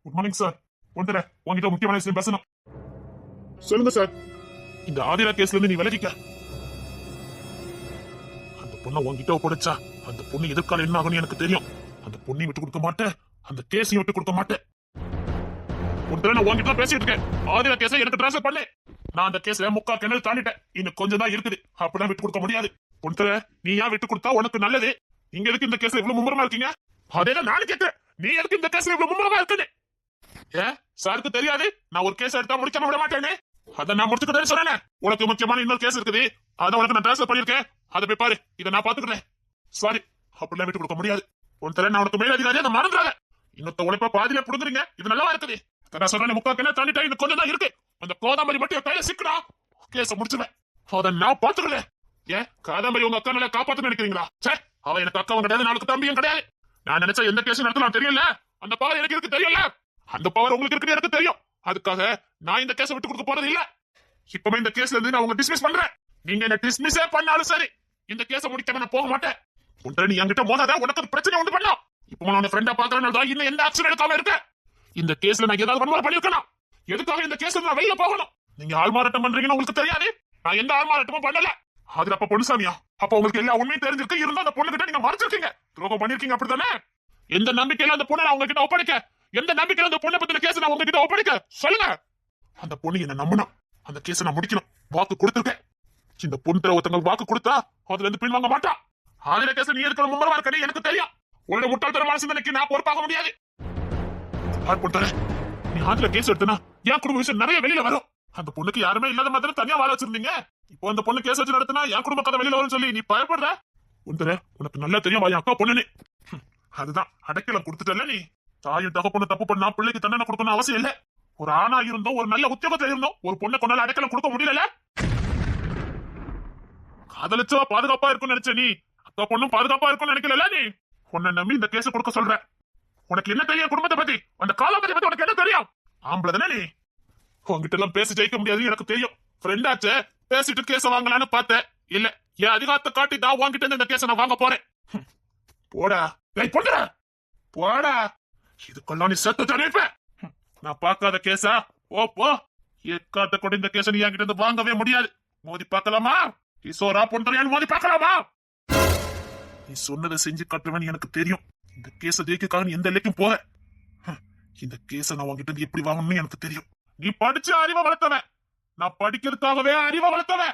Good morning sir. ஒன்றரை உங்ககிட்ட முக்கியமான விஷயம் பேசணும். சொல்லுங்க சார். இந்த ஆதிரா கேஸ்ல இருந்து நீ விலகிக்க. அந்த பொண்ணை உங்ககிட்ட ஒப்படைச்சா அந்த பொண்ணு எதிர்காலம் என்ன ஆகும்னு எனக்கு தெரியும். அந்த பொண்ணையும் விட்டு கொடுக்க மாட்டேன், அந்த கேஸையும் விட்டு கொடுக்க மாட்டேன். ஒன்றரை நான் உங்ககிட்ட பேசிட்டு இருக்கேன். ஆதிரா கேஸை எனக்கு டிரான்ஸ்ஃபர் பண்ணு. நான் அந்த கேஸ்ல முக்கா கிணறு தாண்டிட்டேன். இன்னும் கொஞ்சம் தான் இருக்குது. அப்படிலாம் விட்டு கொடுக்க முடியாது. ஒன்றரை நீ ஏன் விட்டு கொடுத்தா உனக்கு நல்லது. நீங்க எதுக்கு இந்த கேஸ்ல இவ்வளவு மும்முரமா இருக்கீங்க? அதேதான் நானும் கேட்கிறேன். நீ எதுக்கு இந்த கேஸ்ல இவ்வளவு மும்முரமா இருக்குது? ஏன் சாருக்கு தெரியாது நான் ஒரு கேஸ் எடுத்தா முடிக்காம விட மாட்டேன்னு? அதை நான் முடிச்சுக்கிட்டேன்னு சொன்னேன். உனக்கு முக்கியமான இன்னொரு கேஸ் இருக்குது. அதை உனக்கு நான் டிரான்ஸ்ஃபர் பண்ணிருக்கேன். அதை போய் பாரு. இதை நான் பாத்துக்கிறேன். சாரி, அப்படிலாம் விட்டு கொடுக்க முடியாது. ஒன்றரை நான் உனக்கு மேல் அதிகாரி, அதை மறந்துடாத. இன்னொத்த உழைப்பா பாதியில புடுங்குறீங்க. இது நல்லா இருக்குது. நான் சொல்றேன், முக்கா கிணறு தாண்டிட்டா இன்னும் கொஞ்சம் தான் இருக்கு. அந்த கோதாமரி மட்டும் என் கையில சிக்கடா கேஸ முடிச்சுவேன். அதை நான் பாத்துக்கிறேன். ஏன் காதாம்பரி உங்க அக்கா நல்லா காப்பாத்து நினைக்கிறீங்களா? சே, அவ எனக்கு அக்காவும் கிடையாது, நாளுக்கு தம்பியும் கிடையாது. நான் நினைச்ச எந்த கேஸ் நடத்தலாம் தெரியல. அந்த பவர் எனக்கு இருக்கு தெரியல. அந்த பவர் உங்களுக்கு இருக்கு எனக்கு தெரியும். அதுக்காக நான் இந்த கேஸை விட்டு கொடுக்க போறது இல்ல. இப்பவே இந்த கேஸ்ல இருந்து நான் உங்க டிஸ்மிஸ் பண்றேன். நீங்க என்ன டிஸ்மிஸே பண்ணாலும் சரி, இந்த கேஸை முடிக்காம நான் போக மாட்டேன். ஒன்றரை நீ என்கிட்ட மோதாத, உனக்கு பிரச்சனை உண்டு பண்ணலாம். இப்போ நான் உன் ஃப்ரெண்டா பாக்குறேன், இன்னும் எந்த ஆக்ஷன் எடுக்காம இருக்க. இந்த கேஸ்ல நான் ஏதாவது வன்முறை பண்ணிருக்கணும். எதுக்காக இந்த கேஸ்ல நான் வெளியில போகணும்? நீங்க ஆள்மாறாட்டம் பண்றீங்கன்னு உங்களுக்கு தெரியாது. நான் எந்த ஆள்மாறாட்டமும் பண்ணல. அதுல அப்ப பொண்ணுசாமியா? அப்ப உங்களுக்கு எல்லா உண்மையும் தெரிஞ்சிருக்கு. இருந்தா அந்த பொண்ணு கிட்ட நீங்க மறைச்சிருக்கீங்க, துரோகம் பண்ணிருக்கீங்க. அப்படித்தானே? எந்த நம்பிக்கையில அந்த பொண்ணை நான் உங்ககிட்ட ஒப்படைக்க? எந்த நம்பிக்கையில அந்த பொண்ணை பத்தின கேஸ் நான் உங்ககிட்ட ஒப்படைக்க? சொல்லுங்க. அந்த பொண்ணு என்ன நம்பணும். அந்த கேஸை நான் முடிக்கணும். வாக்கு கொடுத்துருக்கேன். இந்த பொண்ணு ஒருத்தங்க வாக்கு கொடுத்தா அதுல இருந்து பின் வாங்க மாட்டா. ஆதிர கேஸ் நீ இருக்கிற மும்மரமா இருக்க எனக்கு தெரியும். உன்னோட முட்டாள்தனமான சிந்தனைக்கு நான் பொறுப்பாக முடியாது. நீ ஆதிர கேஸ் எடுத்தனா என் குடும்ப விஷயம் நிறைய வெளியில வரும். அந்த பொண்ணுக்கு யாருமே இல்லாத மாதிரி தனியா வாழ வச்சிருந்தீங்க. இப்போ அந்த பொண்ணு கேஸ் வச்சு நடத்தினா என் குடும்ப கதை வெளியில வரும் சொல்லி நீ பயப்படுற? ஒன்றரை உனக்கு நல்லா தெரியும் என் அக்கா பொண்ணுன்னு. அதுதான் அடைக்கலம் கொடுத்துட்டல. நீ தாயும் தகப்பொண்ணு தப்பு பண்ணா பிள்ளைக்கு தண்டனை கொடுக்கணும் அவசியம் இல்ல. ஒரு ஆணா இருந்தோம், ஒரு நல்ல உத்தியோகத்துல இருந்தோம், ஒரு பொண்ணை கொண்டால அடைக்கலம் கொடுக்க முடியல. காதலிச்சவா பாதுகாப்பா இருக்கும்னு நினைச்ச நீ அக்கா பொண்ணும் பாதுகாப்பா இருக்கும்னு நினைக்கல. நீ உன்னை நம்பி இந்த கேஸ் கொடுக்க சொல்ற. உனக்கு என்ன தெரியும் குடும்பத்தை பத்தி? அந்த காலத்தை பத்தி உனக்கு என்ன தெரியும்? ஆம்பளை தானே நீ? உங்ககிட்ட எல்லாம் பேசி ஜெயிக்க முடியாது எனக்கு தெரியும். ஃப்ரெண்டாச்சே, பேசிட்டு கேஸ வாங்கலான்னு பார்த்தேன். இல்ல, என் அதிகாரத்தை காட்டி நான் வாங்கிட்டு இந்த கேஸ நான் வாங்க போறேன். போடா பொண்ணுடா, போடா. இதுக்கெல்லாம் நீ செத்து தெரிவிப்ப. நான் பார்க்காத கேஸா? ஓ போ. எக்காத்த கூட இந்த கேஸ நீ என்கிட்ட இருந்து வாங்கவே முடியாது. மோதி பார்க்கலாமா? கிஷோரா பொண்ணுன்னு மோதி பார்க்கலாமா? நீ சொன்னதை செஞ்சு கட்டுவேன் எனக்கு தெரியும். இந்த கேஸ ஜெயிக்காக நீ எந்த எல்லைக்கும் போற. இந்த கேஸ நான் உங்ககிட்ட எப்படி வாங்கணும்னு எனக்கு தெரியும். நீ படிச்சு அறிவை வளர்த்தவன். நான் படிக்கிறதுக்காகவே அறிவை வளர்த்தவன்.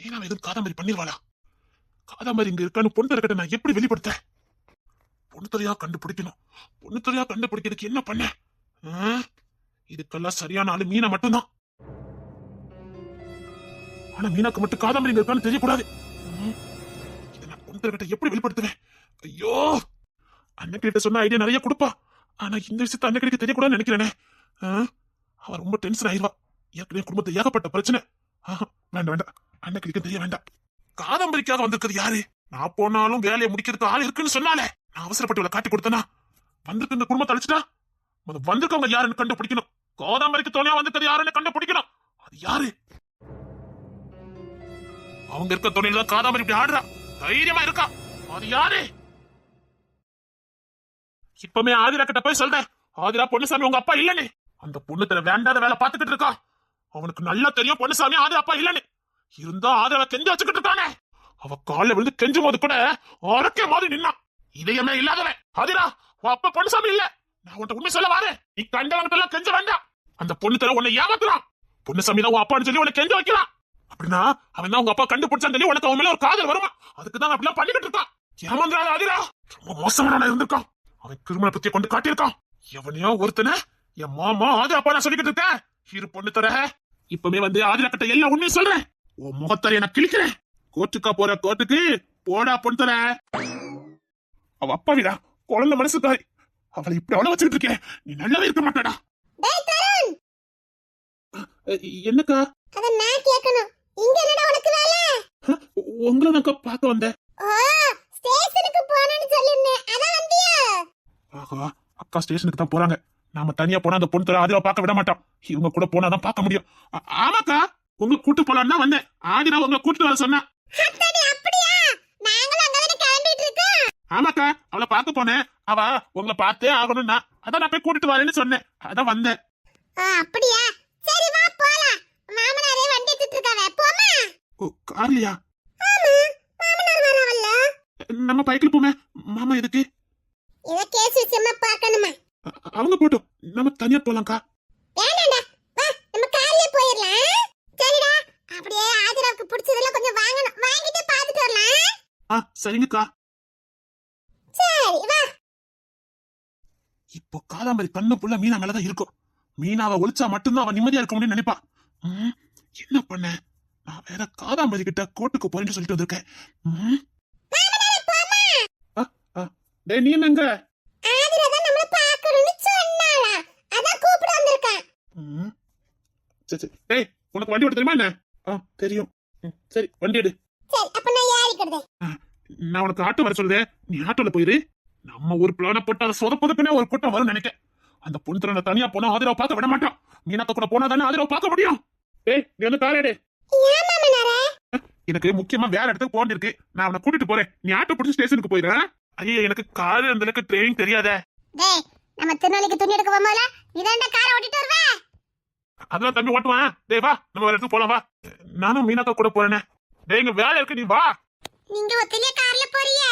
ஏன்னா எதுவும் காதாம்பரி பண்ணிடுவாளா? காதாம்பரி இங்க இருக்கான்னு பொண்ணு தரக்கிட்ட நான் எப்படி வெளிப்படுத்த? பொண்ணு துறையா கண்டுபிடிக்கணும். பொண்ணு துறையா கண்டுபிடிக்கிறதுக்கு என்ன பண்ண? இதுக்கெல்லாம் சரியான ஆளு மீனா மட்டும்தான். ஆனா மீனாக்கு மட்டும் காதாம்பரி இங்க இருக்கான்னு தெரியக்கூடாது. இதை நான் பொண்ணு தரக்கிட்ட எப்படி வெளிப்படுத்துவேன்? ஐயோ, அண்ணன் கிட்ட சொன்ன ஐடியா நிறைய கொடுப்பா. ஆனா இந்த விஷயத்த அண்ணன் கிட்ட தெரியக்கூடாதுன்னு நினைக்கிறேனே. அவ ரொம்ப டென்ஷன் ஆயிடுவா. ஏற்கனவே குடும்பத்தை ஏகப்பட்ட பிரச்சனை. வேண்டாம் வேண்டாம், அண்ணன் கிட்ட தெரிய வேண்டாம். காதம்பரிக்காக வந்திருக்கிறது யாரு? நான் போனாலும் வேலையை முடிக்கிறதுக்கு ஆள் இருக்குன்னு சொன்னாலே நான் அவசரப்பட்டு இவளை காட்டி கொடுத்தனா வந்திருக்க இந்த குடும்பத்தை அழிச்சிட்டா. வந்திருக்கவங்க யாருன்னு கண்டுபிடிக்கணும். காதம்பரிக்கு துணையா வந்திருக்கிறது யாருன்னு கண்டுபிடிக்கணும். அது யாரு? அவங்க இருக்க துணையில தான் காதாம்பரி இப்படி ஆடுறா. தைரியமா இருக்கா. அது யாரு? இப்பமே ஆதிரா கிட்ட போய் சொல்றேன். ஆதிரா பொன்னுசாமி உங்க அப்பா இல்லன்னு. அந்த பொண்ணு தர வேண்டாத வேலை பாத்துக்கிட்டு இருக்கா. அவனுக்கு நல்லா தெரியும் பொன்னுசாமி ஆதிரா அப்பா இல்லன்னு. இருந்தா ஆதிரா கெஞ்சு வச்சுக்கிட்டு இருக்கானே. அவ கால விழுந்து கெஞ்சும் போது கூட அரக்கே மாதிரி நின்னா. இதயமே இல்லாதவன் ஆதிரா. உன் அப்பா பொன்னுசாமி இல்ல. நான் உன்ட்ட உண்மை சொல்ல வாரு. நீ கண்டவனுக்கு எல்லாம் கெஞ்ச வேண்டாம். அந்த பொண்ணு தர உன்னை ஏமாத்துறான். பொன்னுசாமி தான் உன் அப்பான்னு சொல்லி உன்னை கெஞ்ச வைக்கிறான். அப்படின்னா அவன் தான் உங்க அப்பா கண்டுபிடிச்சான்னு சொல்லி உனக்கு அவன் மேல ஒரு காதல் வருமா? அதுக்குதான் அப்படிலாம் பண்ணிக்கிட்டு இருக்கான். ஏமாந்துறாத ஆதிரா. ரொம்ப மோசமான இருந்திருக்கான். அவன் கிருமண பத்திய கொண்டு காட்டியிருக்கான். எவனையோ ஒருத்தன என் மாமா ஆதிரா அப்பா நான் சொல்லிக்கிட்டு இருக்கேன். இரு பொண்ணு தர இப்பமே வந்து ஆதிரா கிட்ட எல்லா உண்மையும் சொல்றேன். உன் முகத்தரைய நான் கிழிக்கிறேன். கோர்ட்டுக்கா போற கோர்ட்டுக்கு போடா பொண்ணு தர. அவ அப்பாவிடா, குழந்தை மனசுக்காரி. அவளை இப்படி அவளை வச்சுக்கிட்டு இருக்கேன். நீ நல்லாவே இருக்க மாட்டாடா. என்னக்கா? உங்களை நான் பார்க்க வந்தேன். அக்கா ஸ்டேஷனுக்கு தான் போறாங்க. நாம தனியா போனா அந்த பொண்ணு தர ஆதிரா பார்க்க விட மாட்டான். இவங்க கூட போனாதான் பார்க்க முடியும். ஆமாக்கா, உங்களை கூட்டு போலான்னு வந்தேன். ஆதிரா உங்களை கூட்டு வர சொன்னா. ஆமாக்கா, அவளை பார்க்க போனேன். அவ உங்களை பார்த்தே ஆகணும்னா அதான் நான் போய் கூட்டிட்டு வரேன்னு சொன்னேன். அதான் வந்தேன். அப்படியா? சரி வா போலாம். மாமனாரே வண்டி எடுத்துட்டு இருக்காங்க. போமா? ஓ, கார்லயா? ஆமா, மாமனார் வரவல்ல. நம்ம பைக்கில் போமே. மாமா எதுக்கு? இத கேஸ் விஷயமா பார்க்கணுமா? அவங்க போட்டோம், நம்ம தனியா போலாம்க்கா. வேணாம்டா, வா நம்ம கார்லயே போயிரலாம். சரிடா, அப்படியே ஆதிராவுக்கு பிடிச்சதெல்லாம் கொஞ்சம் வாங்கணும். வாங்கிட்டு பாத்துட்டு வரலாம். சரிங்கக்கா. சரி வா. இப்போ காதாம்பரி கண்ணு புள்ள மீனா மேலதான் இருக்கும். மீனாவை ஒழிச்சா மட்டும்தான் அவன் நிம்மதியா இருக்க முடியும்னு நினைப்பா. என்ன பண்ண, நான் வேற காதாம்பரி கிட்ட கோட்டுக்கு போறேன்னு சொல்லிட்டு வந்திருக்கேன். டேய், நீ என்னங்க? ஆதிரா தான் நம்மள பார்க்கணும்னு சொன்னாளா, அதான் கூப்பிட வந்திருக்கேன். சரி சரி. டேய், உனக்கு வண்டி ஓட்ட தெரியுமா என்ன? தெரியும். சரி, வண்டி எடு. சரி, அப்ப நான் ஏறிக்கிறதே. நான் உனக்கு ஆட்டோ வர சொல்லுதே, நீ ஆட்டோல போயிரு. நம்ம ஒரு பிளான போட்டு அதை சொதப்பதுக்குன்னே ஒரு கூட்டம் வரும் நினைக்க. அந்த பொண்ணு திறனை தனியா போனா ஆதிராவை பார்க்க விட மாட்டான். மீனாக்க கூட போனா தானே ஆதிராவை பார்க்க முடியும். டேய், நீ வந்து காலேடு. எனக்கு முக்கியமா வேற இடத்துக்கு போக இருக்கு. நான் அவனை கூட்டிட்டு போறேன். நீ ஆட்டோ பிடிச்சி ஸ்டேஷனுக்கு போயிரு. ஐயா, எனக்கு காரு அந்த அளவுக்கு ட்ரைனிங் தெரியாதே. டேய், நம்ம திருநெல்வேலிக்கு துணி எடுக்க போம்போல நீ தான்டா காரை ஓட்டிட்டு வருவே. அதெல்லாம் தம்பி ஓட்டுவான். டேய் வா, நம்ம வேற இடத்துக்கு போலாம் வா. நானும் மீனாக்கா கூட போறேனே. டேய், இங்க வேலை இருக்கு, நீ வா. நீங்க ஒத்திலே கார்ல போறீங்க?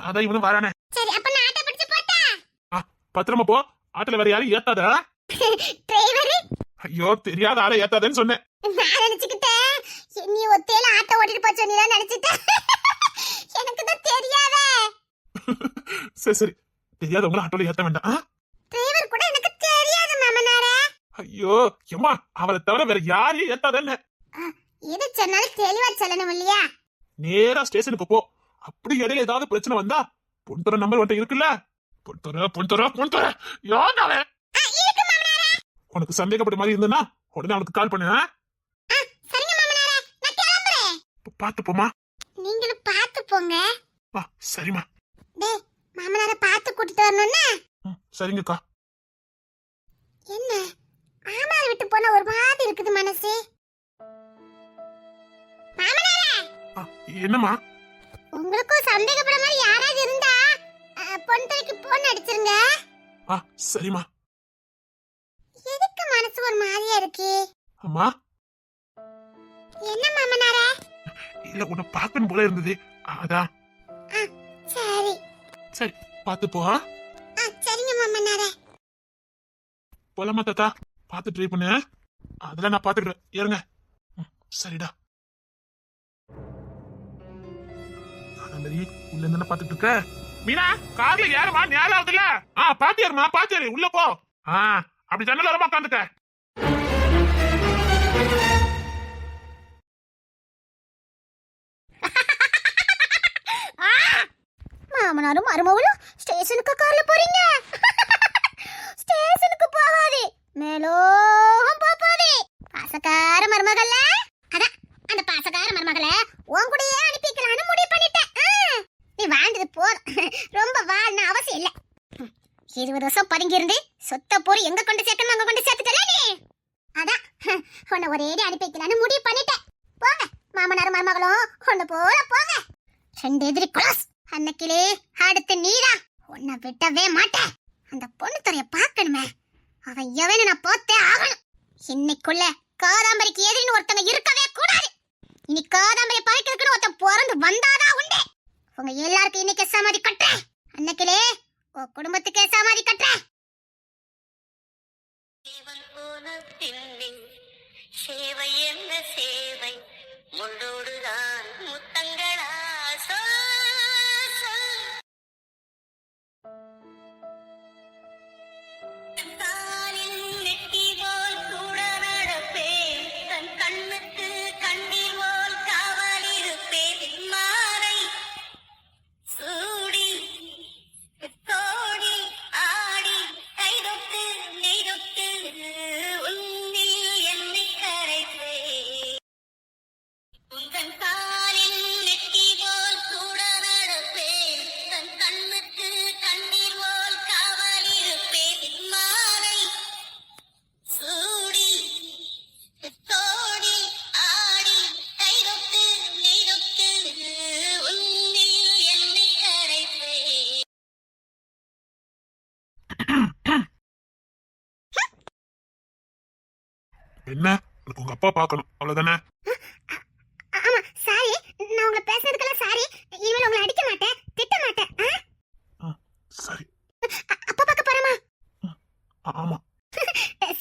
அதான் இவனும் வரானே. சரி, அப்ப நான் ஆட்டோ பிடிச்சு போட்டா? பத்திரமா போ. ஆட்டோல வேற யாரும் ஏத்தாத. டிரைவர்? ஐயோ, தெரியாத ஆளை ஏத்தாதேன்னு சொன்னேன். நான் நினைச்சுக்கிட்டேன் நீ ஒத்தையில ஆட்டோ ஓட்டிட்டு போச்சு, நீ தான் நினைச்சிட்டேன். எனக்கு தான் தெரியாதே. சரி சரி, தெரியாதவங்கள ஆட்டோல ஏத்த வேண்டாம். டிரைவர் கூட எனக்கு தெரியாது மாமனாரே. ஐயோ எம்மா, அவளை தவிர வேற யாரையும் ஏத்தாதேன்னு. இது சொன்னாலும் தெளிவா சொல்லணும் இல்லையா? நேரா ஸ்டேஷனுக்கு போ. அப்படி இடையில ஏதாவது பிரச்சனை வந்தா பொண்ணுற நம்பர் வந்துட்டு இருக்குல்ல. பொண்ணுற யாருனால உனக்கு சந்தேகப்பட்ட மாதிரி இருந்தனா உடனே அவனுக்கு கால் பண்ணு. சரிங்க மாமனாரே, நான் கிளம்புறேன். பாத்து போமா. நீங்களும் பாத்து போங்க. சரிம்மா. டேய், மாமனாரை பாத்து கூட்டிட்டு வரணும்னா? சரிங்கக்கா. என்ன மாமனார் விட்டு போன ஒரு மாதிரி இருக்குது மனசு. மாமனாரே, என்னம்மா? உங்களுக்கும் சந்தேகப்பட மாதிரி யாராவது இருந்தா பொண்ணுக்கு போன் அடிச்சிருங்க. சரிம்மா. எதுக்கு மனசு ஒரு மாதிரியா இருக்கு? அம்மா. என்ன மாமனாரே? இல்ல, உன்னை பார்க்கணும் போல இருந்தது, அதான். சரி சரி, பாத்து போ. சரிங்க மாமனாரே. போலாமா தாத்தா? பாத்து ட்ரை பண்ணு. அதெல்லாம் நான் பாத்துக்கிறேன், ஏறுங்க. சரிடா. உள்ள என்ன பாத்துட்டு இருக்க? மீனா, கார்ல ஏறுமா, நேரம் ஆகுதுல்ல. பாத்து ஏறுமா, பாத்து ஏறு, உள்ள போ. அப்படி ஜன்னல் வரமா உட்காந்துக்க. மாமனாரும் மருமகளும் ஸ்டேஷனுக்கு கார்ல போறீங்க. ஸ்டேஷனுக்கு போகாதே, மேலோகம் போகாதே. பாசக்கார மருமகள, அதான் அந்த பாசக்கார மருமகள உன் கூடயே அனுப்பிக்கலாம்னு முடிவு பண்ணிட்டேன். நீ வாழ்ந்தது போதும், ரொம்ப வாழணும் அவசியம் இல்ல. 20 வருஷம் பதுங்கி இருந்து சொத்த போரி எங்க கொண்டு சேர்க்கணும் அங்க கொண்டு சேர்த்துட்டல நீ. அதான் உன்னை ஒரேடி அனுப்பி வைக்கலாம்னு முடிவு பண்ணிட்டேன். போங்க, மாமனார் மருமகளும் ஒண்ணு போல போங்க. 2 எதிரி குலாஸ். அன்னைக்கிலே அடுத்து நீதான். உன்னை விட்டவே மாட்டேன். அந்த பொண்ணு துறைய பார்க்கணுமே, அவன் எவனு நான் போத்தே ஆகணும். இன்னைக்குள்ள காதாம்பரிக்கு எதிரின்னு ஒருத்தங்க இருக்கவே கூடாது. இனி காதாம்பரி பறிக்கிறதுக்குன்னு ஒருத்தன் பிறந்து வந்தாதான் உண்டு. உங்க எல்லாருக்கும் இன்னைக்கு சமாதி கட்டுறேன். அன்னைக்கிலே உன் குடும்பத்துக்கே சமாதி கட்டுறேன். சேவை என்ன சேவை, முள்ளோடுதான் முத்தங்களா. உன்னில் என்ன உனக்கு உங்க அப்பா பார்க்கணும் அவ்வளவுதானே? ஆமா சாரி, நான் உங்களை பேசுனதுக்கெல்லாம் சாரி. இனிமேல் உங்களை அடிக்க மாட்டேன், திட்ட மாட்டேன். சரி. அப்பா பார்க்க போறமா? ஆமா.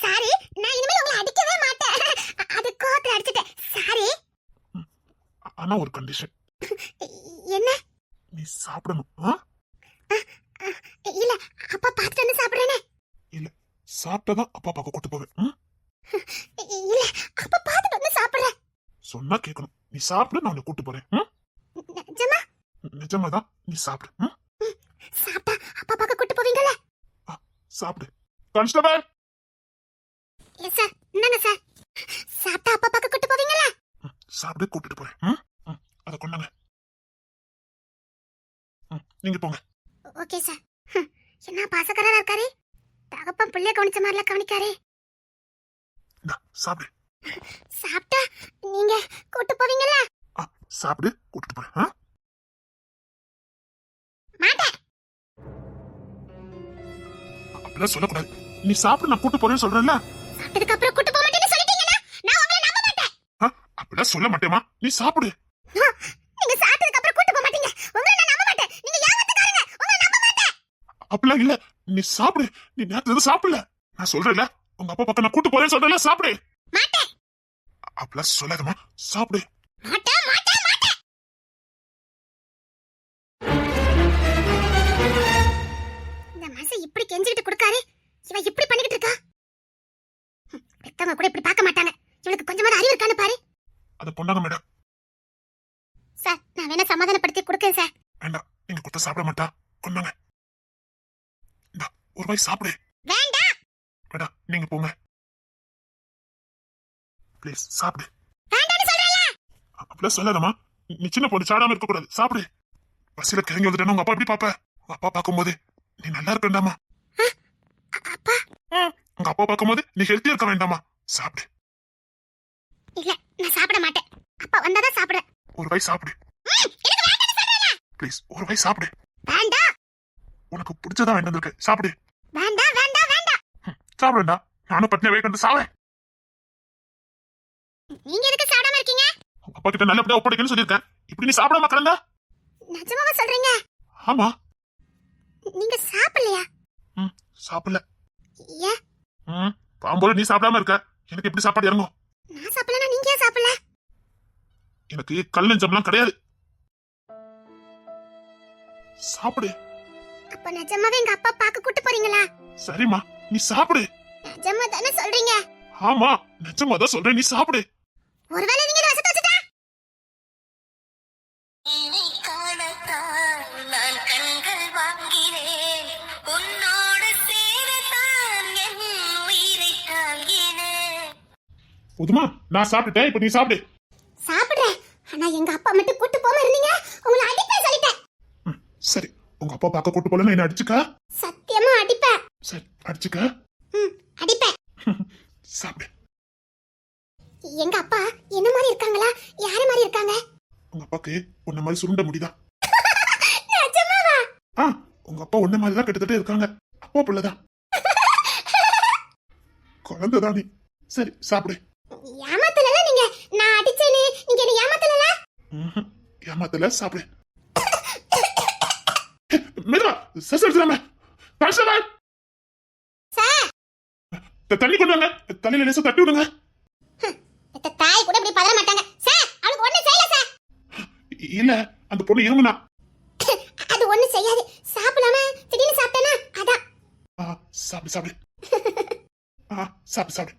சாரி, நான் இனிமேல் உங்களை அடிக்கவே மாட்டேன். அது கோவத்துல அடிச்சிட்டேன், சாரி. ஆனா ஒரு கண்டிஷன். என்ன? நீ சாப்பிடணும். இல்ல, அப்பா பார்த்துட்டு வந்து சாப்பிடுறேனே. இல்ல, சாப்பிட்டதான் அப்பா பார்க்க கூட்டு போவேன். இல்ல, அப்பா பார்த்துட்டு வந்து சாப்பிடுறேன். சொன்னா கேட்கணும். நீ சாப்பிடு, நான் உன்னை கூட்டு போறேன். நிஜமா? நிஜமாதான், நீ சாப்பிடு. சாப்பிட்டா அப்பா பார்க்க கூட்டு போவீங்கல்ல? சாப்பிடு. கான்ஸ்டபிள். எஸ் சார், இந்தாங்க சார். சாப்பிட்டா அப்பா பார்க்க கூட்டு போவீங்கல்ல? சாப்பிடு, கூட்டிட்டு போறேன். அத கொண்டாங்க. நீங்க போங்க. Okay sir. என்ன பாசக்காரரா இருக்காரு. தகப்பன் பிள்ளைய கவனிச்ச மாதிரில கவனிக்காரு. சாப்பிடு. சாப்பிட்டா நீங்க கூட்டு போவீங்கல்ல? சாப்பிடு, கூட்டிட்டு போறேன். மாட்டேன். அப்படிலாம் சொல்லக்கூடாது. நீ சாப்பிடு, நான் கூட்டு போறேன்னு சொல்றேன்ல. சாப்பிட்டதுக்கு அப்புறம் கூட்டு போக மாட்டேன்னு சொல்லிட்டீங்கன்னா நான் உங்களை நம்ப மாட்டேன். அப்படிலாம் சொல்ல மாட்டேமா. நீ சாப்பிடு. நீங்க சாப்பிட்டதுக்கு அப்புறம் கூட்டு போக மாட்டீங்க. உங்களை நான் நம்ப மாட்டேன். நீங்க ஏமாத்துக்காரங்க. உங்களை நம்ப மாட்டேன். அப்படிலாம் இல்ல. நீ சாப்பிடு. நீ நேத்து எதுவும் சாப்பிடல. நான் சொல்றேன்ல, உங்க அப்பா பக்கம் நான் கூட்டு போறேன்னு சொல்றேன்ல. சாப்பிடு. மாட்டேன். அப்படிலாம் சொல்லாதமா. சாப்பிடு. மாட்டேன், மாட்டேன், மாட்டேன். இந்த மனுஷன் இப்படி கெஞ்சிட்டு கொடுக்காரு. இவ இப்படி பண்ணிக்கிட்டு இருக்கா. பெத்தவங்க கூட இப்படி பார்க்க மாட்டாங்க. இவளுக்கு கொஞ்சமாவது அறிவு இருக்கான்னு பாரு. அத கொண்டாங்க மேடம். சார், நான் வேணா சமாதானப்படுத்தி கொடுக்கேன் சார். வேண்டாம், நீங்க கொடுத்தா சாப்பிட மாட்டா. கொண்டாங்க. இந்தா, ஒரு வாய் சாப்பிடு. வேண்டாம். மேடம், நீங்க போங்க. ப்ளீஸ் சாப்பிடு. வேண்டாம்னு சொல்றேன்ல. அப்படிலாம் சொல்லாதமா. நீ சின்ன பொண்ணு, சாடாம இருக்க கூடாது. சாப்பிடு. பசியில கிறங்கி வந்துட்டேன்னா உங்க அப்பா எப்படி பாப்ப? உங்க அப்பா பார்க்கும்போது நீ நல்லா இருக்க வேண்டாமா? அப்பா, உங்க அப்பா பார்க்கும்போது நீ ஹெல்த்தியா இருக்க வேண்டாமா? சாப்பிடு. இல்ல, நான் சாப்பிட மாட்டேன். அப்பா வந்தாதான் சாப்பிடுறேன். ஒரு வாய் சாப்பிடு. எனக்கு வேண்டாம்னு சொல்றேன்ல. ப்ளீஸ் ஒரு வாய் சாப்பிடு. வேண்டாம். உனக்கு பிடிச்சதா வேண்டாம் இருக்கு. சாப்பிடு. வேண்டாம், வேண்டாம், வேண்டாம். சாப்பிடுடா. நானும் பட்டினியா வேகண்டு சாவேன். நீங்க எதுக்கு சாப்பிடாம இருக்கீங்க? உங்க அப்பா கிட்ட நல்லபடியா ஒப்படைக்கணும்னு சொல்லியிருக்கேன். இப்படி நீ சாப்பிடாம கிடந்தா? நிஜமாவா சொல்றீங்க? ஆமா. நீங்க சாப்பிடலையா? சாப்பிடல. ஏன்? பாம்போல நீ சாப்பிடாம இருக்க. எனக்கு எப்படி சாப்பாடு இறங்கும்? நான் சாப்பிடலனா நீங்க ஏன் சாப்பிடல? எனக்கு கல் நெஞ்சம்லாம் கிடையாது. சாப்பிடு. அப்ப நிஜமாவே எங்க அப்பா பார்க்க கூட்டி போறீங்களா? சரிம்மா, நீ சாப்பிடு. நிஜமா தானே சொல்றீங்க? ஆமா, நிஜமா தான் சொல்றேன். நீ சாப்பிடு. ஒருவேளை நீங்க ரசத்தை வச்சுட்டா? இனி காணத்தான் நான் கண்கள் வாங்கினேன். உன்னோடு சேரத்தான் என் உயிரை தாங்கினேன். போதுமா? நான் சாப்பிட்டுட்டேன். இப்ப நீ சாப்பிடு. சாப்பிடுறேன். ஆனா எங்க அப்பா மட்டும் கூட்டி போகாம இருந்தீங்க, உங்களை அடிப்பேன் சொல்லிட்டேன். சரி, உங்க அப்பா பார்க்க கூட்டு போல என்ன அடிச்சுக்க. சத்தியமா அடிப்பேன். சரி, அடிச்சுக்க. அடிப்பேன். சாப்பிடு. எங்க அப்பா என்ன மாதிரி இருக்காங்களா, யார மாதிரி இருக்காங்க? உங்க அப்பாக்கு உன்ன மாதிரி சுருண்ட முடியுதா? நிஜமாவா? உங்க அப்பா உன்ன மாதிரி தான் கிட்டத்தட்ட இருக்காங்க. அப்பா பிள்ளைதான். குழந்தைதான் நீ. சரி, சாப்பிடு. ஏமாத்தல நீங்க. நான் அடிச்சேனே, நீங்க என்ன ஏமாத்தல? ஏமாத்தல. சாப்பிடு. மேடா, சசர்ஜாம. கான்ஸ்டபிள். சார், தண்ணி கொண்டு வாங்க. தலையில லேசா தட்டி விடுங்க. தாய் கூட இப்படி பதற மாட்டாங்க. சார், அவளுக்கு ஒண்ணு செய்யல சார். இல்ல, அந்த பொண்ணு இருமுனா. அது ஒண்ணு செய்யாது. சாப்பிடாம திடீர்னு சாப்பிட்டேனா அதான். சாப்பிடு சாப்பிடு. சாப்பிடு சாப்பிடு.